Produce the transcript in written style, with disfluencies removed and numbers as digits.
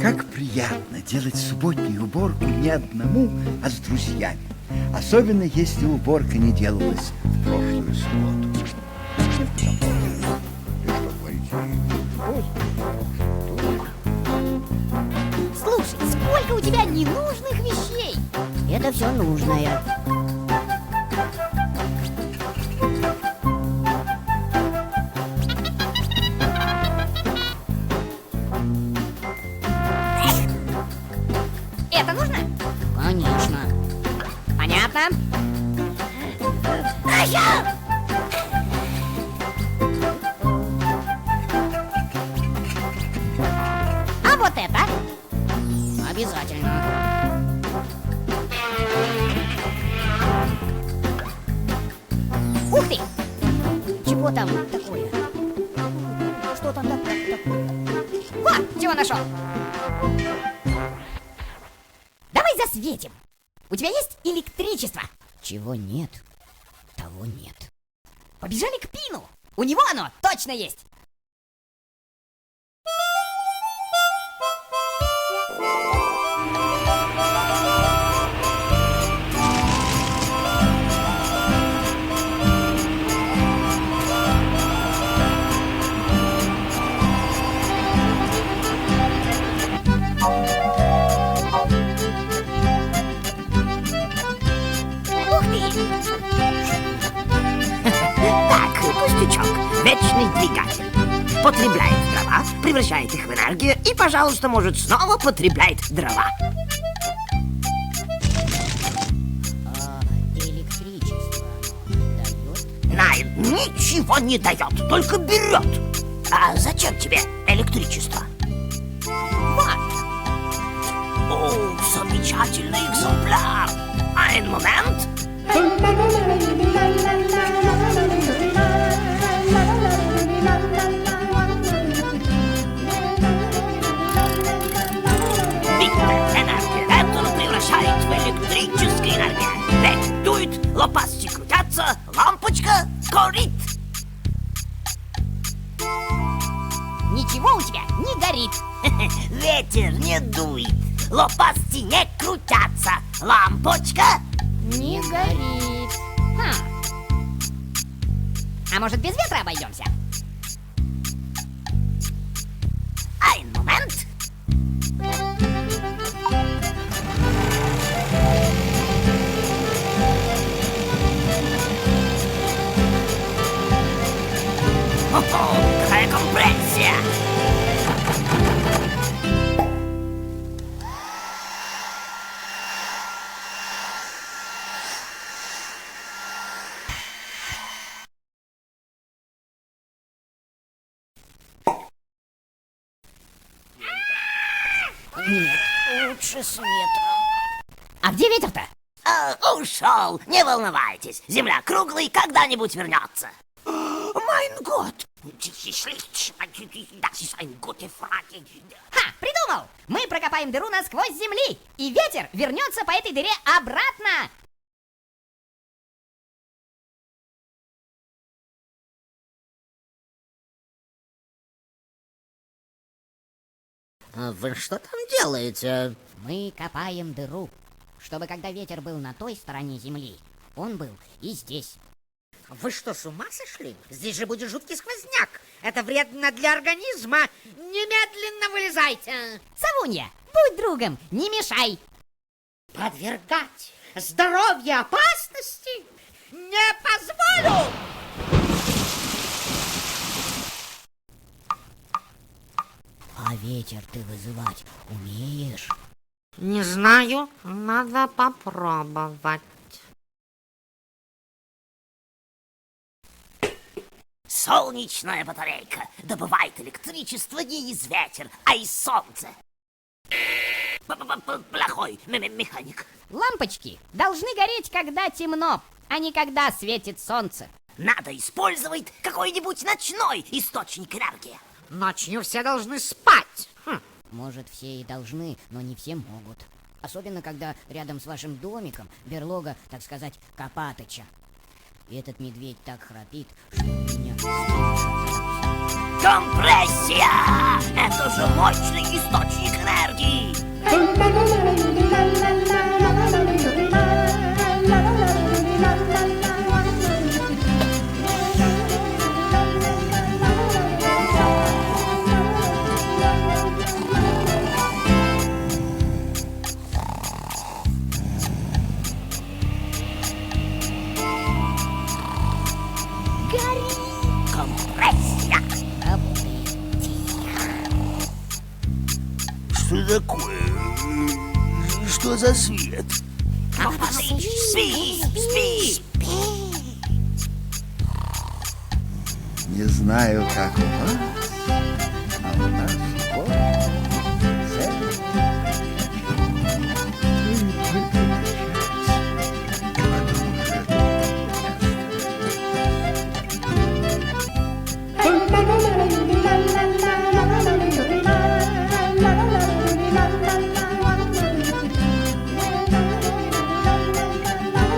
Как приятно делать субботнюю уборку не одному, а с друзьями. Особенно, если уборка не делалась в прошлую субботу. Слушай, сколько у тебя ненужных вещей? Это все нужное. Это нужно? Конечно. Понятно. А вот это? Обязательно. Ух ты! Чего там такое? Что там такое? Вот, чего нашел. Давай засветим. У тебя есть электричество? Чего нет, того нет. Побежали к Пину. У него оно точно есть. Ух ты! Так, пустячок, вечный двигатель. Потребляет дрова, превращает их в энергию и, пожалуйста, может, снова потребляет дрова. А электричество дает? Найд ничего не дает, только берет. А зачем тебе электричество? Вот! О, замечательный экземпляр. Один момент. Видите, энергия ветра превращает в электрическую энергию. Ветер дует, лопасти крутятся, лампочка горит. Ничего у тебя не горит. Ветер не дует, лопасти не крутятся, лампочка. Не горит. А может, без ветра обойдемся? Один момент. Хо-хо, какая компрессия! Нет, лучше с ветром. А где ветер-то? Ушел, не волнуйтесь, земля круглая и когда-нибудь вернется. Mein Gott! Ха, придумал! Мы прокопаем дыру насквозь земли, и ветер вернется по этой дыре обратно. А вы что там делаете? Мы копаем дыру, чтобы когда ветер был на той стороне земли, он был и здесь. Вы что, с ума сошли? Здесь же будет жуткий сквозняк. Это вредно для организма. Немедленно вылезайте. Савунья, будь другом, не мешай. Подвергать здоровье опасности не позволю. А ветер ты вызывать умеешь? Не знаю, надо попробовать. Солнечная батарейка добывает электричество не из ветра, а из солнца. Плохой механик. Лампочки должны гореть, когда темно, а не когда светит солнце. Надо использовать какой-нибудь ночной источник энергии. Ночью все должны спать. Может, все и должны, но не все могут. Особенно, когда рядом с вашим домиком берлога, так сказать, Копатыча. И этот медведь так храпит, что у меня... Компрессия! Это же мощный источник энергии! Компрессия! Что такое? Что за свет? Лопасыч, спи, спи! Не знаю, как у вас, а у нас